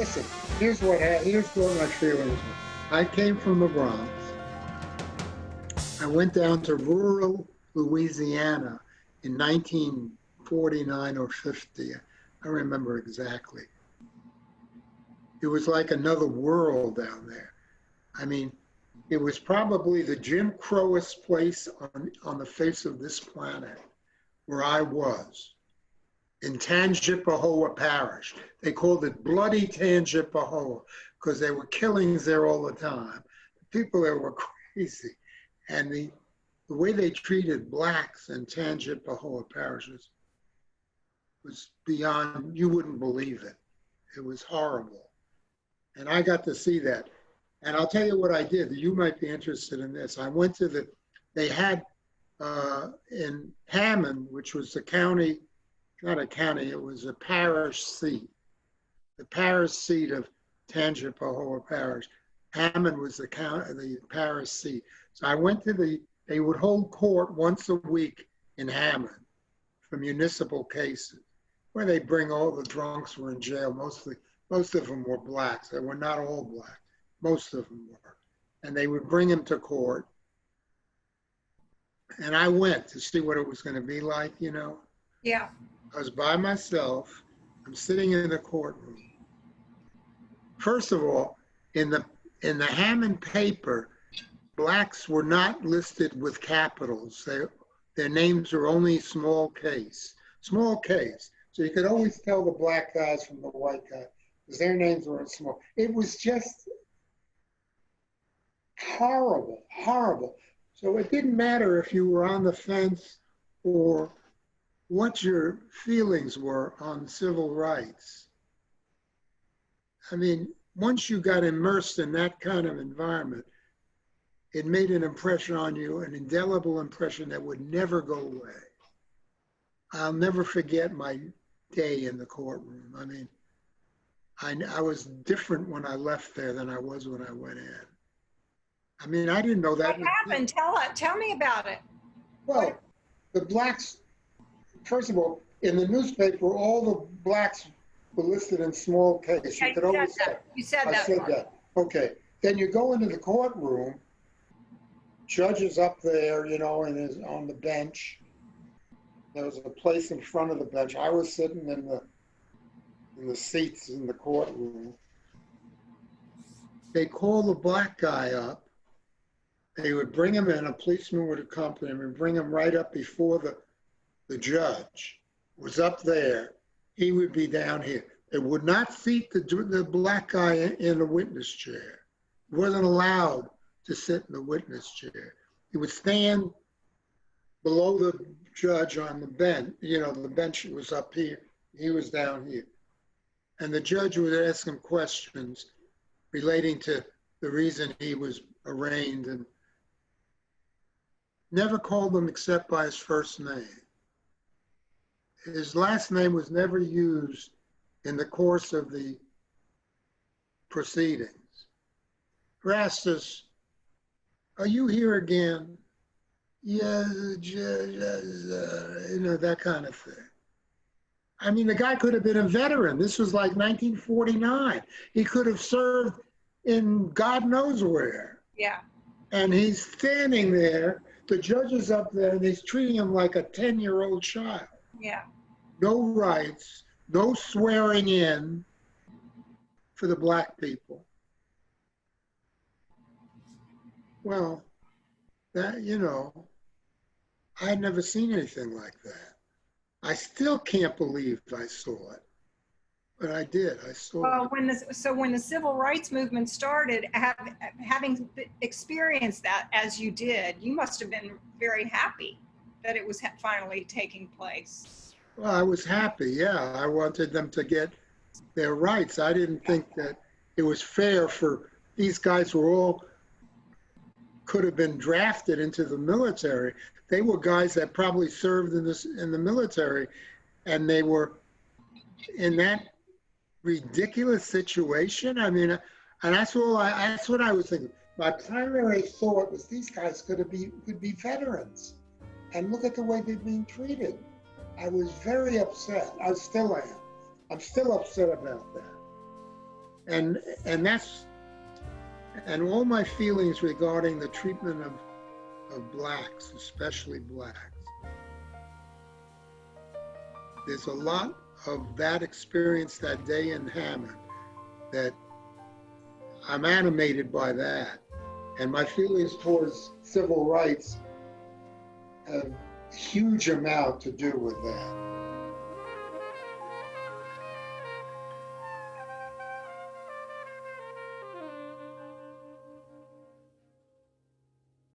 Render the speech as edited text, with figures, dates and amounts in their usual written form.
Listen, here's what my feelings were. I came from the Bronx. I went down to rural Louisiana in 1949 or 50. I remember exactly. It was like another world down there. I mean, it was probably the Jim Crowest place on the face of this planet where I was, in Tangipahoa Parish. They called it Bloody Tangipahoa because there were killings there all the time. The people there were crazy. And the way they treated blacks in Tangipahoa Parish was beyond, you wouldn't believe it. It was horrible. And I got to see that. And I'll tell you what I did. You might be interested in this. I went to they had in Hammond, which was the county, not a county, it was a parish seat. The parish seat of Tangipahoa Parish. Hammond was the parish seat. So I went to they would hold court once a week in Hammond for municipal cases, where they bring all the drunks who were in jail. Most of them were blacks. They were not all black. Most of them were. And they would bring them to court. And I went to see what it was going to be like, you know. Yeah. I was by myself. I'm sitting in the courtroom. First of all, in the Hammond paper, blacks were not listed with capitals. Their names were only small case. Small case. So you could always tell the black guys from the white guys because their names were small. It was just horrible, horrible. So it didn't matter if you were on the fence or what your feelings were on civil rights. I mean, once you got immersed in that kind of environment, it made an impression on you, an indelible impression that would never go away. I'll never forget my day in the courtroom. I mean, I was different when I left there than I was when I went in. I mean, I didn't know that. What happened? Tell me about it. Well, the blacks, first of all, in the newspaper, all the blacks were listed in small case. Yeah, you could always say. You said that. I said that. Okay. Then you go into the courtroom, judge is up there, you know, and is on the bench. There was a place in front of the bench. I was sitting in the seats in the courtroom. They call the black guy up. They would bring him in, a policeman would accompany him and bring him right up before the judge was up there. He would be down here. They would not seat the black guy in a witness chair. He wasn't allowed to sit in the witness chair. He would stand below the judge on the bench. You know, the bench was up here. He was down here. And the judge would ask him questions relating to the reason he was arraigned and never called him except by his first name. His last name was never used in the course of the proceedings. Rastus, are you here again? Yeah, you know, that kind of thing. I mean, the guy could have been a veteran. This was like 1949. He could have served in God knows where. Yeah. And he's standing there, the judge is up there, and he's treating him like a 10-year-old child. Yeah. No rights, no swearing in for the black people. Well, that, you know, I had never seen anything like that. I still can't believe I saw it, but I did. I saw it. When the civil rights movement started, having experienced that as you did, you must have been very happy that it was finally taking place. Well, I was happy, yeah. I wanted them to get their rights. I didn't think that it was fair for these guys who all could have been drafted into the military. They were guys that probably served in the military, and they were in that ridiculous situation. I mean, and that's what I was thinking. My primary thought was these guys could be veterans, and look at the way they're being treated. I was very upset. I still am. I'm still upset about that. and that's, and all my feelings regarding the treatment of blacks, especially blacks. There's a lot of that experience that day in Hammond that I'm animated by that. And my feelings towards civil rights have a huge amount to do with that.